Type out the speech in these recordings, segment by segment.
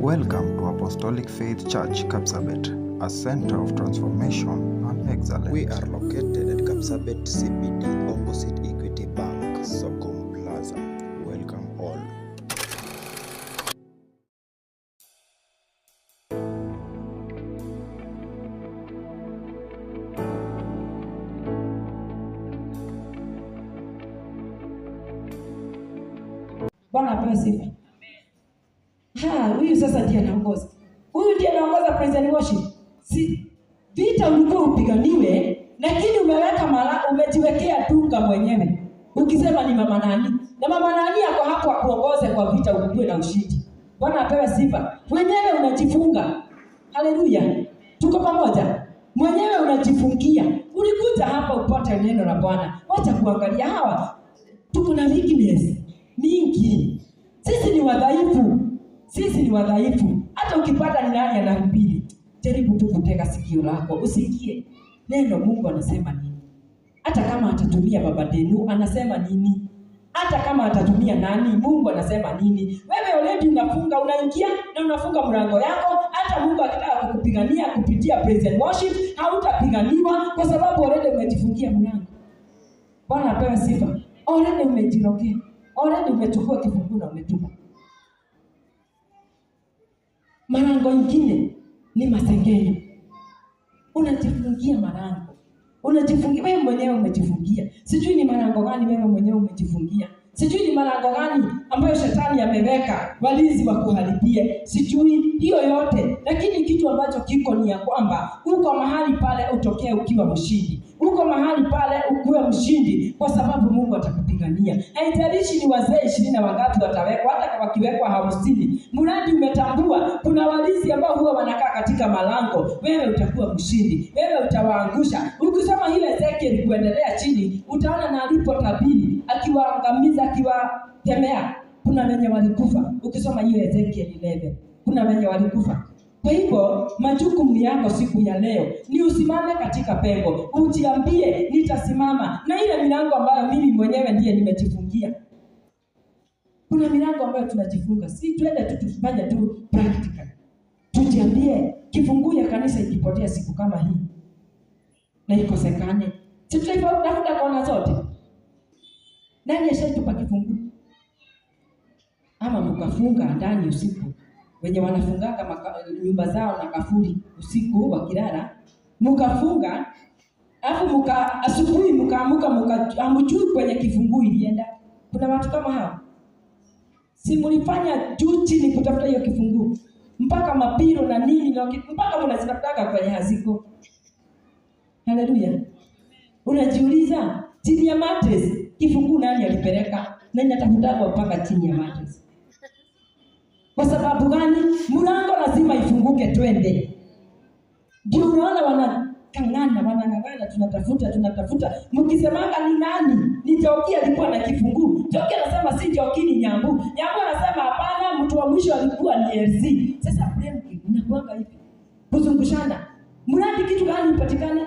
Welcome to Apostolic Faith Church Kapsabet, a center of transformation and excellence. We are located at Kapsabet CBD opposite Equity Bank, Socom Plaza. Welcome all. Bwana apewe sifa. Huyu sasa ndiye anaongoza. Huyu ndiye anaongoza praise and worship. Si vita ulikuwa upiganiwe, lakini umejiwekea tunga mwenyewe. Ukisema ni mama nani? Na mama nani yako hapo akuongoze kwa vita ukue na ushindi. Bwana apewe sifa. Mwenyewe unajifunga. Haleluya. Tuko pamoja. Mwenyewe unajifungia. Ulikuja hapa upate neno la Bwana. Wacha kuangalia hawa. Tuko na weakness mingi. Sisi ni wadhaifu. Hata ukipata ni nani anahubiri, jaribu tu kutega sikio lako, usikie neno Mungu anasema nini. Hata kama atatumia baba Denu anasema nini, hata kama atatumia nani, Mungu anasema nini. Wewe already unafunga, unaingia na unafunga mlango yako. Hata Mungu akitaka kukupigania kupitia praise and worship, hautapiganiwa kwa sababu already umejifungia mlango. Bwana apewe sifa. Already umejirokea, already umechukua kifungu na umetupa. Malango ingine ni masengenyo. Unajifungia malango. Unajifungia wewe mwenyewe, umejifungia. Sijui ni malango gani wewe mwenyewe umejifungia. Sijui ni malango gani ambayo shetani ameweka walinzi wa kuharibie. Sijui hiyo yote, lakini kitu ambacho kiko ni ya kwamba uko mahali pale utokee ukiwa mshindi. Uko mahali pale ukuwe mshindi kwa sababu Mungu atakupigania. Haijalishi ni wazee 20 na wangapi watawekwa, hata kama wakiwekwa 50. Mradi umetambua kuna walinzi ambao huwa wanakaa katika malango, wewe utakuwa mshindi. Wewe utawaangusha. Ukisoma ile Ezekiel kuendelea chini, utaona na alipotabiri akiwaangamiza, akiwatemea, kuna wenye walikufa. Ukisoma hiyo Ezekiel 11, kuna wenye walikufa. Kwa hivyo majukumu yako siku ya leo ni usimame katika pengo. Ujiambie nitasimama na ile milango ambayo mimi mwenyewe ndiye nimejifungia. Kuna milango ambayo tunajifunga. Si twende tu tufanye tu practical. Tujiambie kifungu ya kanisa ikipotea siku kama hii na ikosekane, si tutafuta kona zote. Nani ashatupa kifungu? Ama mkafunga ndani usiku. Wenye wanafunganga nyumba zao na kafuri usiku wakilala, mkafunga, alafu asubuhi mkaamuka hamjui kwenye kifungu ilienda. Kuna watu kama hao. Si mlifanya juu chini kutafuta hiyo kifungu, mpaka mapiro na nini na mpaka mnazitaka kwenye haziko. Haleluya. Unajiuliza, chini ya mattress kifungu nani alipeleka? Nani atafutaka mpaka chini ya mattress? Kwa sababu gani? Mlango lazima ifunguke twende. Ndio unaona wanang'ang'ana, tunatafuta. Mkisemanga ni nani? Ni Joki alikuwa na kifungu. Joki anasema si Joki, ni Nyambu. Nyambu anasema hapana, mtu wa mwisho alikuwa ni LC. Sasa problem inakuanga hivi. Kuzungushana. Mradi kitu gani ipatikane?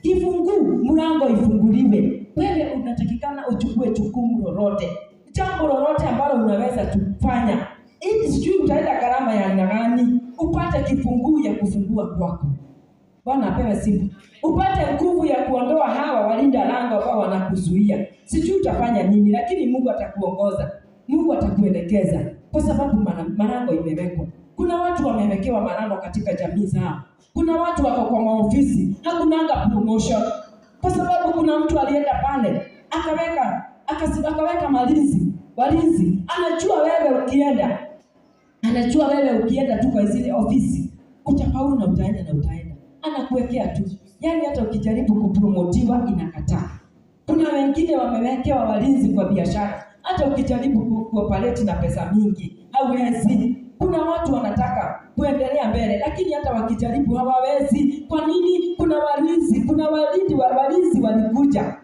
Kifungu, mlango ifunguliwe. Wewe unatakikana uchukue jukumu lolote. Jambo lolote ambalo unaweza kufanya. Ili sijui utaenda gharama ya aina gani upate kifungu ya kufungua kwako. Bwana apewe sifa. Upate nguvu ya kuondoa hawa walinda lango ambao wanakuzuia. Sijui utafanya nini, lakini Mungu atakuongoza. Mungu atakuelekeza kwa sababu malango imewekwa. Kuna watu wamewekewa malango katika jamii zao. Kuna watu wako kwa maofisi, hakunanga promotion. Kwa sababu kuna mtu alienda pale, akaweka walinzi. Anajua wewe ukienda tu kwa zile ofisi utafaulu na utaenda. Anakuwekea tu. Yaani hata ukijaribu kupromotiwa inakataa. Kuna wengine wamewekewa walinzi kwa biashara. Hata ukijaribu kuoperate na pesa mingi hauwezi. Kuna watu wanataka kuendelea mbele, lakini hata wakijaribu hawawezi. Kwa nini? Kuna walinzi walikuja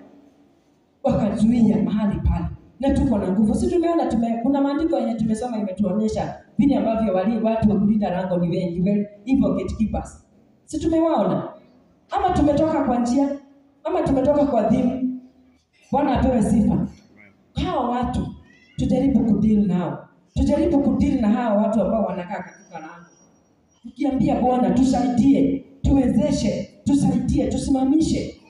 wakazuia mahali pale. Na tuko na nguvu. Sisi tumeona kuna maandiko yenye tumesoma imetuonyesha vile ambavyo watu wa kulinda lango ni wengi, hivyo gatekeepers. Sisi tumewaona. Ama tumetoka kwa njia, ama tumetoka kwa dhimu. Bwana apewe sifa. Hao watu tujaribu kudeal nao. Tujaribu kudili na hawa watu ambao wanakaa katika lango. Tukiambia Bwana tusaidie, tuwezeshe, tusaidie, tusimamishe.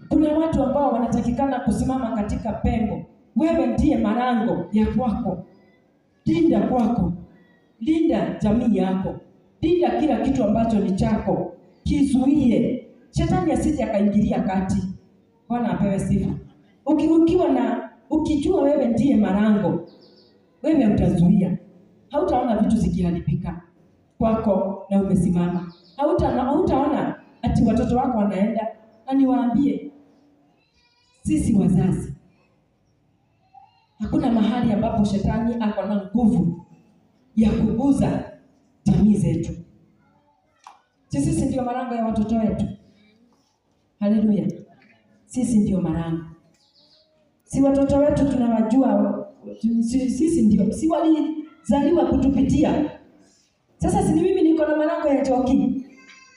Kuna watu ambao wanatakikana kusimama katika pengo. Wewe ndiye malango ya kwako. Linda kwako. Linda jamii yako. Linda kila kitu ambacho ni chako. Kizuie. Shetani asije akaingilia kati. Bwana apewe sifa. Ukijua wewe ndiye malango, wewe utazuia. Hautaona vitu zikiharibika kwako na umesimama. Hautaona ati watoto wako wanaenda. Na niwaambie, sisi wazazi, hakuna mahali ambapo shetani ako na nguvu ya kuguza jamii zetu. Sisi ndio malango ya watoto wetu. Haleluya. Sisi ndio malango. Si watoto wetu tunawajua, sisi ndio. Si walizaliwa kutupitia. Sasa si mimi niko na malango ya Njoki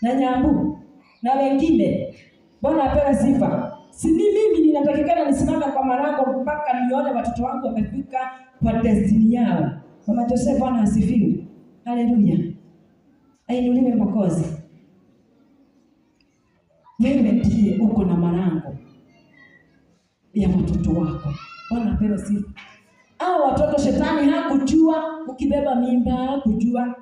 na Nyambu na wengine. Bwana apewe sifa. Si mimi ninatakikana nisimame kwa malango mpaka nione watoto wangu wamefika kwa destiny yao. Mama Joseph, Bwana asifiwe. Haleluya. Ainuliwe Mwokozi. Wewe ndiye uko na malango ya watoto wako. Bwana apewe sifa. Watoto shetani hakujua ukibeba mimba, hakujua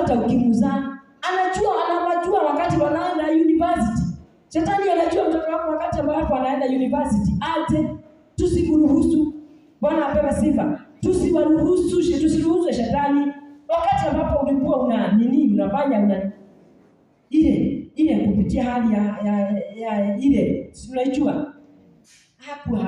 hata ukimuzaa. Anawajua wakati wanaenda university. Shetani anajua mtoto wako wakati ambapo anaenda university. Tusikuruhusu. Bwana apewe sifa. Tusiruhusu shetani wakati ambapo ulikuwa unafanya ile kupitia hali ya ile tunaijua. Hapo.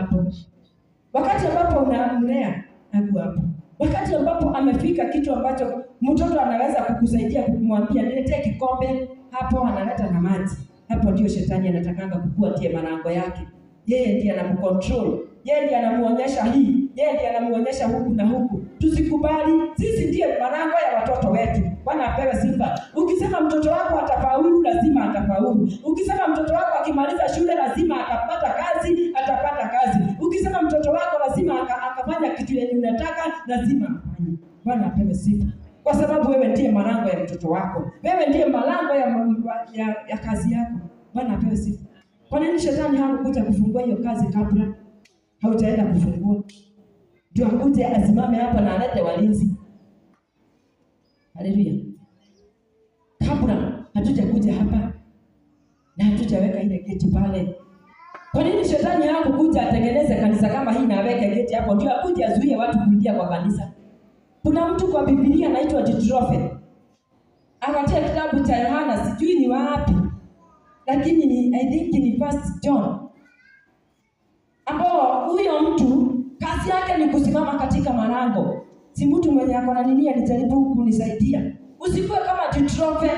Wakati ambapo unamlea hapo. Wakati ambapo amefika kitu ambacho mtoto anaweza kukusaidia kumwambia niletee kikombe, hapo analeta na maji. Hapo ndio shetani anatakanga kukuatia malango yake. Yeye ndiye anakucontrol. Yeye ndiye anamuonyesha hii. Yeye ndiye anamuonyesha huku na huku. Tusikubali. Sisi ndiye malango ya watoto wetu. Bwana apewe sifa. Ukisema mtoto wako atafaulu, lazima atafaulu. Ukisema mtoto wako akimaliza shule lazima atapata kazi. Ukisema mtoto wako lazima akafanya kitu yenye unataka, lazima afanye. Bwana apewe sifa. Kwa sababu wewe ndiye malango ya mtoto wako. Wewe ndiye malango ya kazi yako. Bwana apewe sifa. Kwa nini shetani hakukuja kufungua hiyo kazi kabla? Hautaenda kufungua. Ndio akuje asimame hapa na alete walinzi. Haleluya. Kabla hatujakuja hapa na hatujaweka ile geti pale. Kwa nini shetani hakukuja atengeneze kanisa kama hii na aweke geti hapo ndio akuje azuie watu kuingia kwa kanisa? Kuna mtu kwa Biblia anaitwa Didrofe. Akatia kitabu cha Yohana, sijui ni wapi. Lakini I think ni First John. Ambao huyo mtu kazi yake ni kusimama katika malango. Si mtu mwenye ako na nini alijaribu kunisaidia. Usikuwe kama Didrofe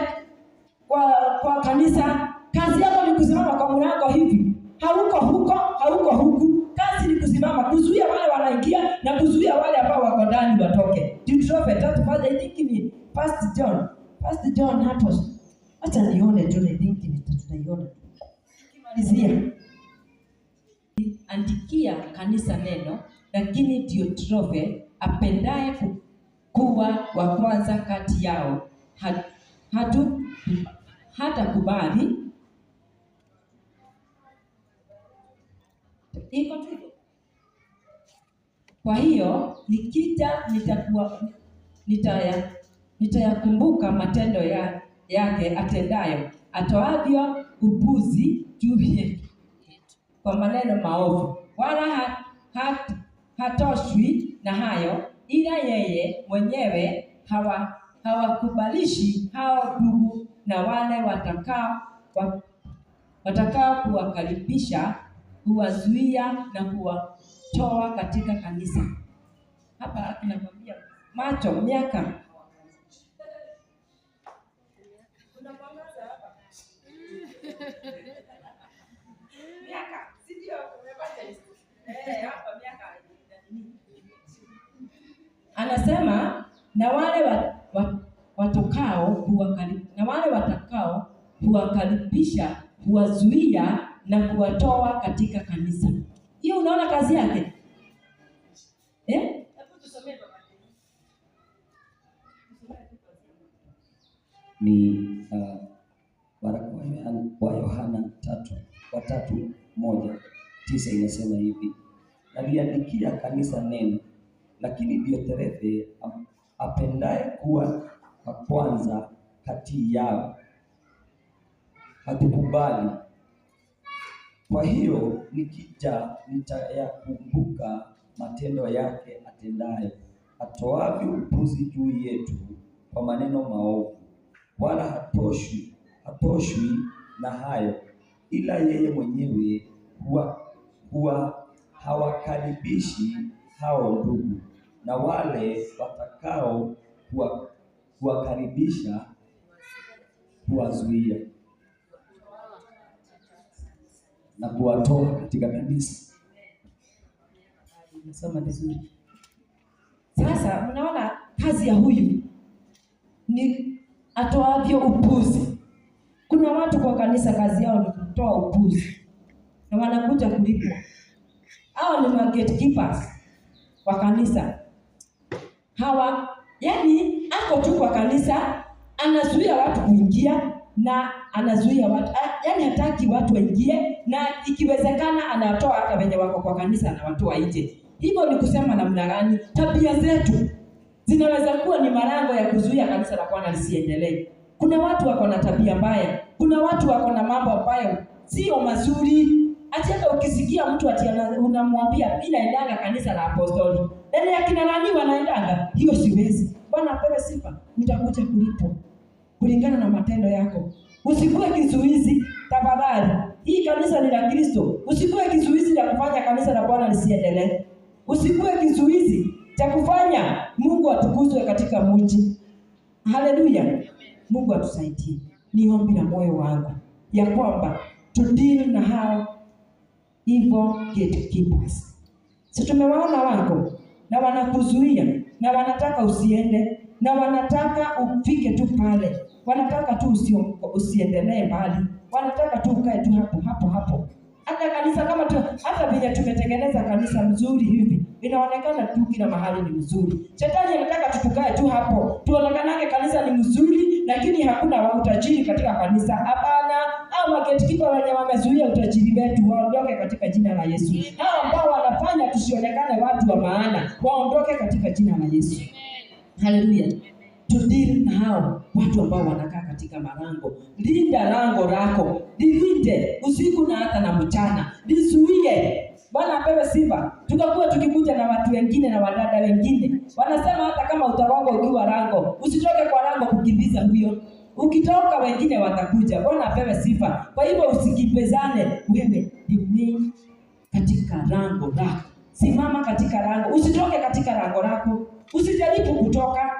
kwa kanisa. Kazi yako ni kusimama kwa mlango hivi. Hauko huku. Kazi ni kusimama, kuzuia wale wanaingia na kuzuia wale ambao wako ndani watoke. Didrofe tatu pale, I think ni First John hapo. Acha nione tu, I think tutaiona. Kimalizia. Andikia kanisa neno, lakini Didrofe apendaye kuwa wa kwanza kati yao hata kubali. Iko tu. Kwa hiyo nikija nitayakumbuka matendo yake atendayo, atoavyo upuzi juu yetu kwa maneno maovu, wala hatoshwi na hayo, ila yeye mwenyewe hawakubalishi hao ndugu na wale watakao kuwakaribisha, kuwazuia na kuwatoa katika kanisa. Hapa tunakwambia macho miaka. Kuna mwangaza hapa. Miaka, si ndio umepata? Hapa miaka. Anasema na wale watakao kuwakaribisha, kuwazuia na kuwatoa katika kanisa. Hiyo unaona kazi yake? Hebu tusome ni waraka wa Yohana 3:1-9 inasema hivi: naliandikia kanisa neno, lakini Dioterefe apendaye kuwa wa kwanza kati yao hatukubali. Kwa hiyo nikija nitayakumbuka matendo yake atendayo, atoavyo upuzi juu yetu kwa maneno maovu, wala hatoshwi na hayo, ila yeye mwenyewe huwa hawakaribishi hao ndugu, na wale watakao kuwakaribisha kuwazuia na kuwatoa katika kanisa. Nasoma vizuri. Sasa mnaona kazi ya huyu ni atoavyo upuzi. Kuna watu kwa kanisa kazi yao ni kutoa upuzi na wanakuja kulipwa. Hao ni gatekeepers wa kanisa. Hawa yani ako tu kwa kanisa, anazuia watu kuingia na anazuia watu, yani hataki watu waingie, na ikiwezekana anatoa hata wenye wako kwa kanisa na watu nje. Hivyo ni kusema namna gani tabia zetu zinaweza kuwa ni malango ya kuzuia kanisa la Bwana lisiendelee. Kuna watu wako na tabia mbaya, kuna watu wako na mambo ambayo sio mazuri. Hata ukisikia mtu unamwambia bila endanga kanisa la apostoli, nani akina nani wanaendanga, hiyo siwezi. Bwana apewe sifa, nitakuja kulipo kulingana na matendo yako. Usikuwe kizuizi tafadhali. Hii kanisa ni la Kristo. Usikuwe kizuizi cha kufanya kanisa la Bwana lisiendelee. Usikuwe kizuizi cha kufanya Mungu atukuzwe katika mji. Haleluya. Mungu atusaidie. Ni ombi la moyo wangu ya kwamba to deal na hao evil gatekeepers. Sisi tumewaona wako na wanakuzuia na wanataka usiende na wanataka ufike tu pale. Wanataka tu usiendelee mbali. Wanataka tu ukae tu hapo. Hata kanisa kama hata vile tumetengeneza kanisa mzuri hivi, inaonekana tu kila mahali ni mzuri. Shetani anataka tukae tu hapo. Tuonekanake kanisa ni mzuri, lakini hakuna utajiri katika kanisa. Hapana, hao gatekeeper wenye wamezuia utajiri wetu waondoke katika jina la Yesu. Hao ambao wanafanya tusionekane watu wa maana, waondoke katika jina la Yesu. Haleluya. To deal na hao watu ambao wanakaa katika malango. Linda lango lako. Lilinde usiku na hata na mchana. Lizuie. Bwana apewe sifa. Tukakuwa tukikuja na watu wengine na wadada wengine. Wanasema hata kama utarongo ukiwa lango, usitoke kwa lango kukimbiza mbio. Ukitoka wengine watakuja. Bwana apewe sifa. Kwa hivyo usikipezane, wewe remain katika lango lako. Simama katika lango. Usitoke katika lango lako. Usijaribu kutoka.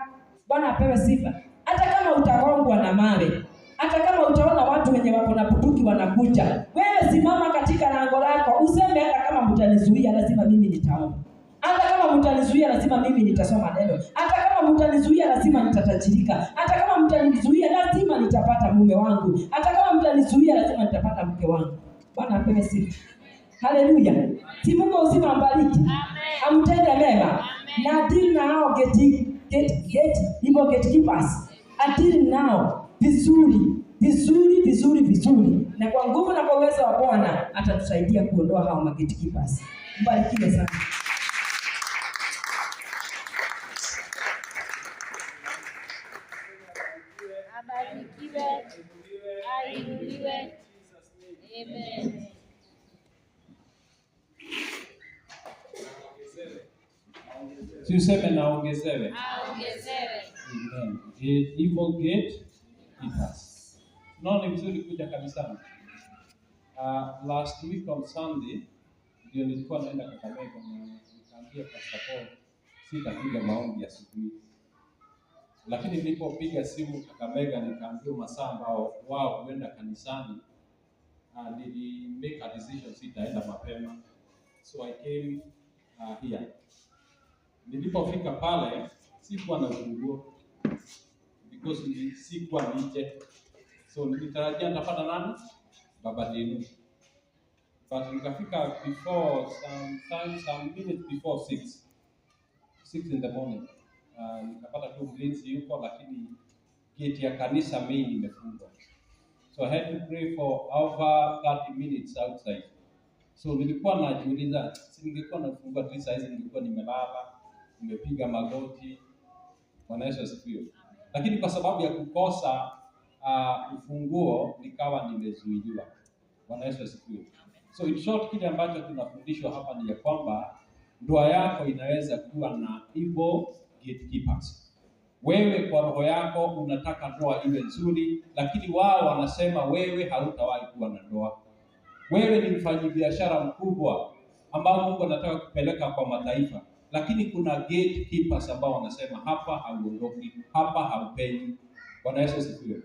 Bwana apewe sifa. Hata kama utagongwa na mawe, hata kama utaona watu wenye wako na bunduki wanakuja, wewe simama katika lango lako. Useme hata kama mtanizuia lazima mimi nitaomba. Hata kama mtanizuia lazima mimi nitasoma neno. Hata kama mtanizuia lazima nitatajirika. Hata kama mtanizuia lazima nitapata mume wangu. Hata kama mtanizuia lazima nitapata mke wangu. Bwana apewe sifa. Haleluya. Si Mungu uzima ambariki. Amen. Amtende mema. Na deal na hao gatekeepers. Deal nao vizuri. Na kwa nguvu na kwa uwezo wa Bwana atatusaidia kuondoa hao gatekeepers. Mbarikiwe sana. Abarikiwe. Ainuliwe. Amen. Si useme naongezewe. Aongezewe. Amen. Evil gatekeepers. Ni vizuri kuja kanisani. Last week on Sunday ndio nilikuwa naenda Kakamega na nikaambia Pastor Paul sitapiga maombi asubuhi. Lakini nilipopiga simu Kakamega nikaambia masaa ambao wao huenda kanisani, nili make a decision sitaenda mapema. So I came here. Nilipofika pale sikuwa na funguo because sikuwa nje. So nilitarajia nitapata nani? Baba Dinu. But nikafika before some minutes before 6 in the morning. nikapata tu mlinzi yuko, lakini gate ya kanisa main imefungwa. So I had to pray for over 30 minutes outside. So nilikuwa najiuliza, si ningekuwa nafungua tu saa hizi nilikuwa nimelala, nimepiga magoti. Bwana Yesu asifiwe. Lakini kwa sababu ya kukosa ufunguo nikawa nimezuiliwa. Bwana Yesu asifiwe. So in short, kile ambacho tunafundishwa hapa ni ya kwamba ndoa yako inaweza kuwa na evil gatekeepers. Wewe kwa roho yako unataka ndoa iwe nzuri, lakini wao wanasema wewe hautawahi kuwa na ndoa. Wewe ni mfanyabiashara mkubwa ambao Mungu anataka kupeleka kwa mataifa, lakini kuna gatekeepers ambao wanasema hapa hauondoki, hapa haupenyi. Bwana Yesu asifiwe.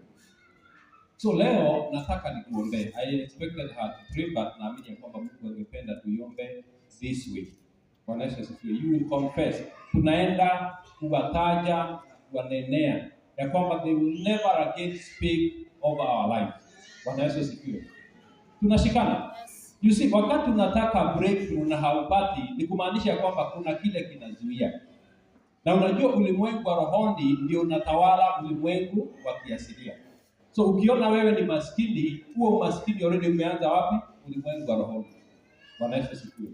So leo nataka nikuombee. I expected her to pray, but naamini kwamba Mungu angependa tuiombe this way. Bwana Yesu asifiwe. You will confess. Tunaenda kuwataja, kuwanenea ya kwamba they will never again speak over our life. Bwana Yesu asifiwe. Tunashikana. You see, wakati unataka breakthrough na haupati, ni kumaanisha kwamba kuna kile kinazuia. Na unajua ulimwengu wa rohoni ndio unatawala ulimwengu wa kiasilia. So ukiona wewe ni maskini, huo maskini already umeanza wapi? Ulimwengu wa rohoni. Bwana Yesu asifiwe.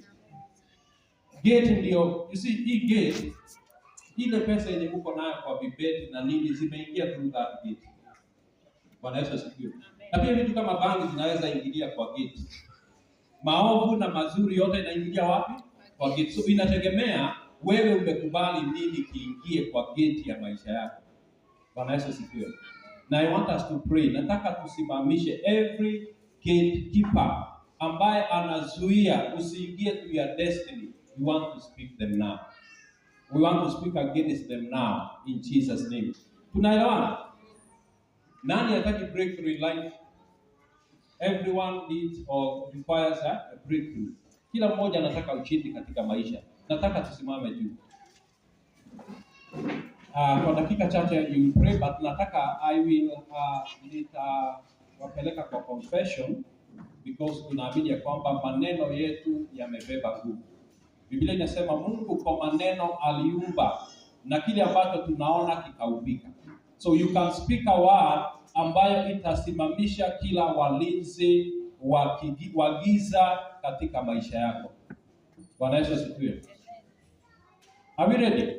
Gate ndio, you see, hii gate, ile pesa yenye uko nayo kwa vibeti na nini zimeingia through that gate. Bwana Yesu asifiwe. Na pia vitu kama bangi zinaweza ingilia kwa gate. Maovu na mazuri yote inaingilia wapi? Kwa gate. So inategemea wewe umekubali nini kiingie kwa gate ya maisha yako. Bwana Yesu asifiwe. Na I want us to pray. Nataka tusimamishe every gatekeeper ambaye anazuia usiingie to your destiny. We want to speak them now. We want to speak against them now in Jesus name. Tunaelewana? Nani hataki breakthrough in life? Everyone needs or requires a breakthrough. Kila mmoja anataka ushindi katika maisha. Nataka tusimame juu. Kwa dakika chache you pray, but nataka I will wapeleka kwa confession because tunaamini ya kwamba maneno yetu yamebeba nguvu. Biblia inasema Mungu kwa maneno aliumba na kile ambacho tunaona kikaumbika. So you can speak a word ambayo itasimamisha kila walinzi wa giza katika maisha yako. Bwana Yesu asifiwe. Are we ready?